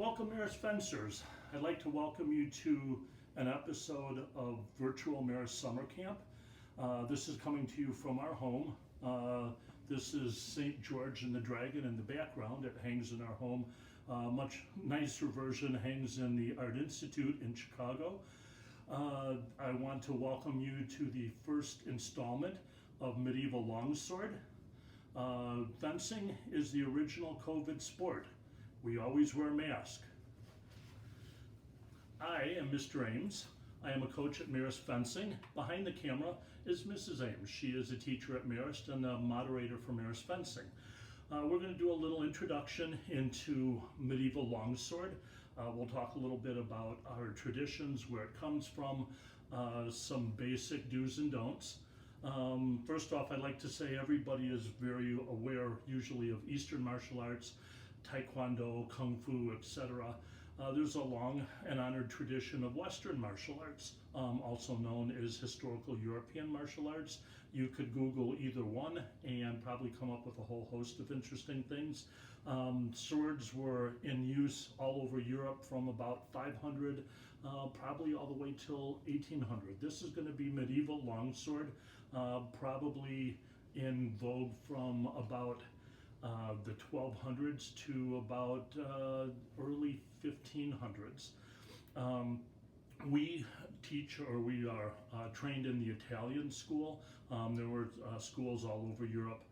Welcome, Marist Fencers. I'd like to welcome you to an episode of Virtual Marist Summer Camp. This is coming to you from our home. This is St. George and the Dragon in the background. It hangs in our home. Much nicer version hangs in the Art Institute in Chicago. I want to welcome you to the first installment of Medieval Longsword. Fencing is the original COVID sport. We always wear a mask. I am Mr. Ames. I am a coach at Marist Fencing. Behind the camera is Mrs. Ames. She is a teacher at Marist and a moderator for Marist Fencing. We're going to do a little introduction into medieval longsword. We'll talk a little bit about our traditions, where it comes from, some basic do's and don'ts. First off, I'd like to say everybody is very aware usually of Eastern martial arts, Taekwondo, Kung Fu, etc. There's a long and honored tradition of Western martial arts, also known as historical European martial arts. You could Google either one and probably come up with a whole host of interesting things. Swords were in use all over Europe from about 500, probably all the way till 1800. This is going to be medieval longsword, probably in vogue from about the 1200s to about early 1500s. We teach, or we are trained in the Italian school. There were schools all over Europe,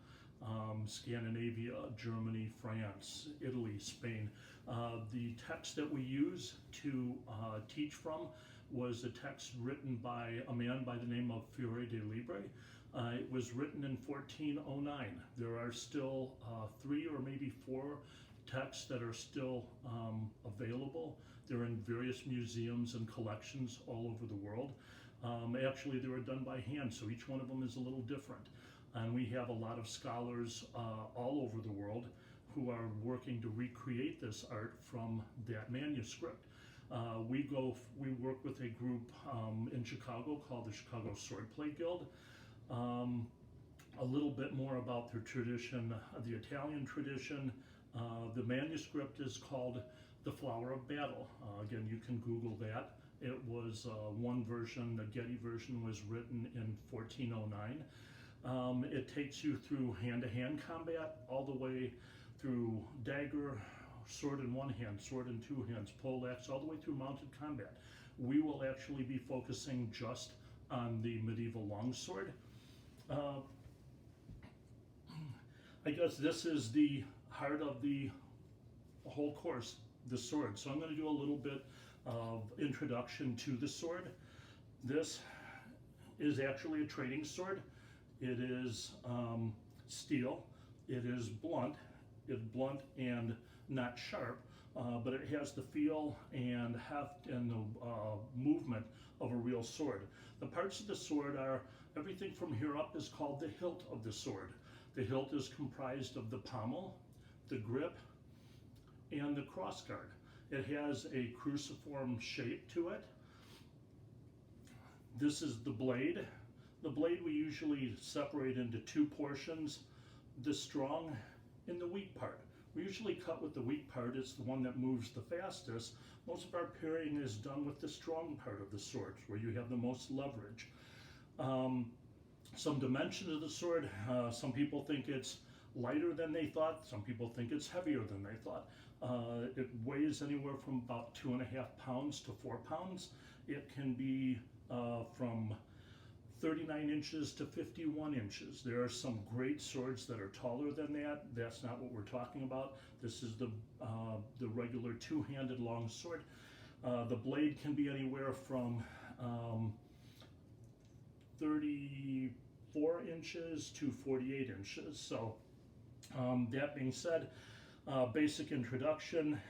Scandinavia, Germany, France, Italy, Spain. The text that we use to teach from was a text written by a man by the name of Fiore de Libre. It was written in 1409. There are still 3 or maybe 4 texts that are still available. They're in various museums and collections all over the world. Actually, they were done by hand, so each one of them is a little different. And we have a lot of scholars all over the world who are working to recreate this art from that manuscript. We work with a group in Chicago called the Chicago Swordplay Guild. A little bit more about their tradition, the Italian tradition. The manuscript is called The Flower of Battle. Again, you can Google that. It was one version, the Getty version was written in 1409. It takes you through hand-to-hand combat, all the way through dagger, sword in one hand, sword in two hands, poleaxe, all the way through mounted combat. We will actually be focusing just on the medieval longsword. I guess this is the heart of the whole course, the sword. So I'm going to do a little bit of introduction to the sword. This is actually a trading sword. It is steel. It is blunt. It's blunt and not sharp, but it has the feel and heft and the movement of a real sword. The parts of the sword are, everything from here up is called the hilt of the sword. The hilt is comprised of the pommel, the grip, and the crossguard. It has a cruciform shape to it. This is the blade. The blade we usually separate into 2 portions, the strong and the weak part. We usually cut with the weak part. It's the one that moves the fastest. Most of our parrying is done with the strong part of the sword, where you have the most leverage. Some dimension of the sword, some people think it's lighter than they thought. Some people think it's heavier than they thought. It weighs anywhere from about 2.5 pounds to 4 pounds. It can be from 39 inches to 51 inches. There are some great swords that are taller than that. That's not what we're talking about. This is the regular 2-handed long sword. The blade can be anywhere from 34 inches to 48 inches. So that being said, basic introduction.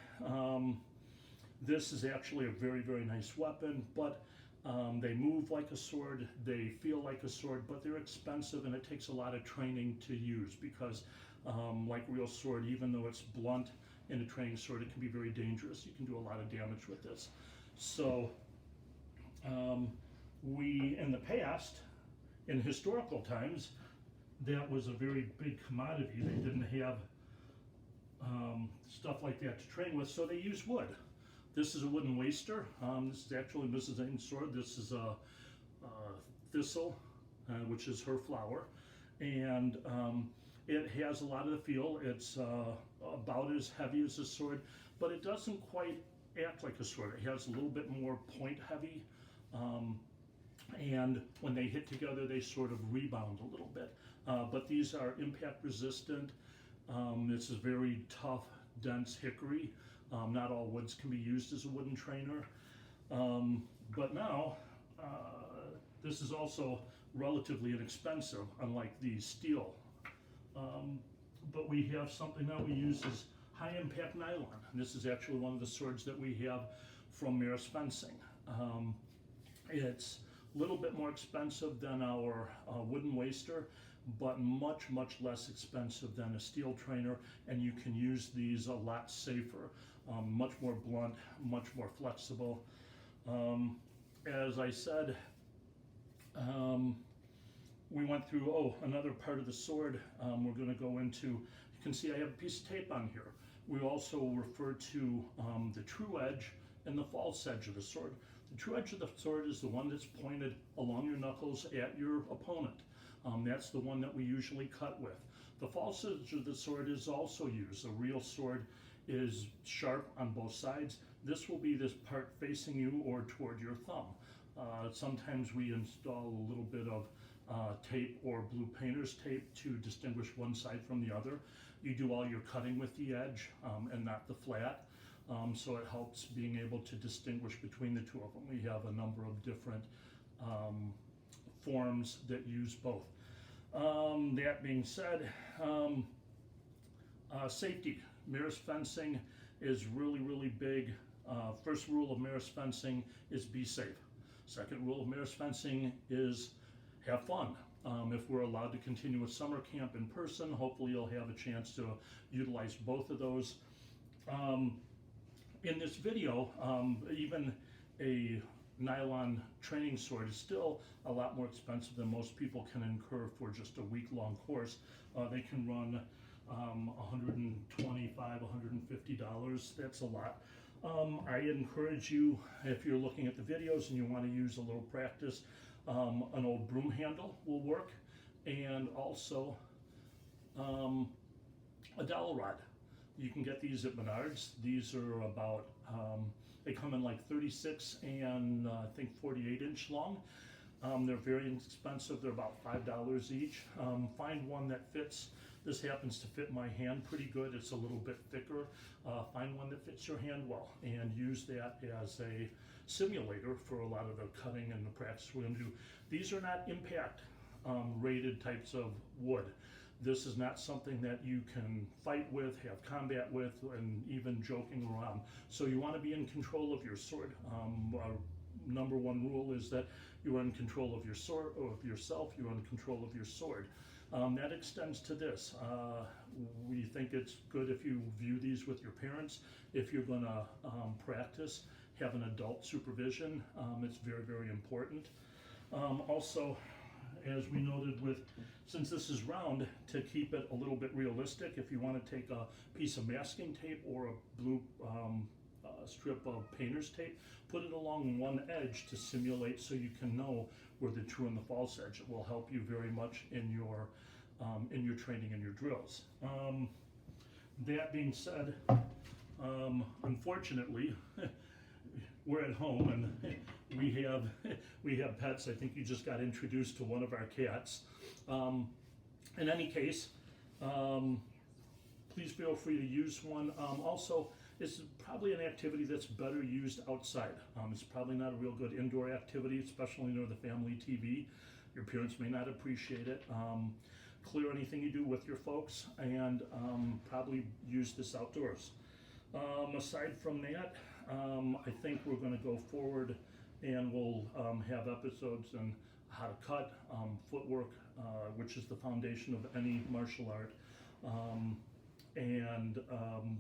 This is actually a very, very nice weapon, but they move like a sword, they feel like a sword, but they're expensive and it takes a lot of training to use because like real sword, even though it's blunt in a training sword, it can be very dangerous. You can do a lot of damage with this. So we, in the past, in historical times, that was a very big commodity. They didn't have stuff like that to train with, so they use wood. This is a wooden waster. This is actually Mrs. Ames' sword. This is a thistle, which is her flower, and it has a lot of the feel. It's about as heavy as a sword, but it doesn't quite act like a sword. It has a little bit more point heavy, and when they hit together, they sort of rebound a little bit. But these are impact resistant. This is very tough, dense hickory. Not all woods can be used as a wooden trainer. But now, this is also relatively inexpensive, unlike the steel. But we have something now we use is high impact nylon. And this is actually one of the swords that we have from Marist Fencing. It's a little bit more expensive than our wooden waster, but much, much less expensive than a steel trainer, and you can use these a lot safer, much more blunt, much more flexible. As I said, we went through, another part of the sword we're going to go into. You can see I have a piece of tape on here. We also refer to the true edge and the false edge of the sword. The true edge of the sword is the one that's pointed along your knuckles at your opponent. That's the one that we usually cut with. The false edge of the sword is also used. A real sword is sharp on both sides. This will be this part facing you or toward your thumb. Sometimes we install a little bit of tape or blue painter's tape to distinguish one side from the other. You do all your cutting with the edge and not the flat. So it helps being able to distinguish between the two of them. We have a number of different forms that use both. That being said, safety. Marist Fencing is really, really big. First rule of Marist Fencing is be safe. Second rule of Marist Fencing is have fun. If we're allowed to continue a summer camp in person, hopefully you'll have a chance to utilize both of those. In this video, even a nylon training sword is still a lot more expensive than most people can incur for just a week-long course. They can run $125, $150. That's a lot. I encourage you, if you're looking at the videos and you want to use a little practice, an old broom handle will work, and also a dowel rod. You can get these at Menards. These are about, they come in like 36 and I think 48-inch long. They're very inexpensive. They're about $5 each. Find one that fits. This happens to fit my hand pretty good. It's a little bit thicker. Find one that fits your hand well and use that as a simulator for a lot of the cutting and the practice we're going to do. These are not impact rated types of wood. This is not something that you can fight with, have combat with, and even joking around. So you want to be in control of your sword. Our number one rule is that you are in control of your sword, or of yourself, you're in control of your sword. That extends to this. We think it's good if you view these with your parents. If you're going to practice, have an adult supervision. It's very, very important. Also, as we noted with, since this is round, to keep it a little bit realistic, if you want to take a piece of masking tape or a blue strip of painter's tape, put it along one edge to simulate so you can know where the true and the false edge. It will help you very much in your training and your drills. That being said, unfortunately, we're at home and we have pets. I think you just got introduced to one of our cats. In any case, please feel free to use one. Also, it's probably an activity that's better used outside. It's probably not a real good indoor activity, especially near the family TV. Your parents may not appreciate it. Clear anything you do with your folks, and probably use this outdoors. Aside from that, I think we're going to go forward and we'll have episodes on how to cut, footwork, which is the foundation of any martial art. And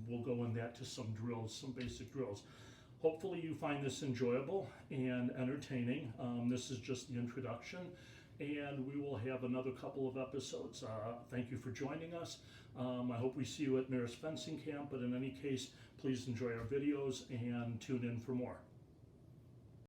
we'll go in that to some drills, some basic drills. Hopefully you find this enjoyable and entertaining. This is just the introduction, and we will have another couple of episodes. Thank you for joining us. I hope we see you at Marist Fencing Camp, but in any case, please enjoy our videos and tune in for more.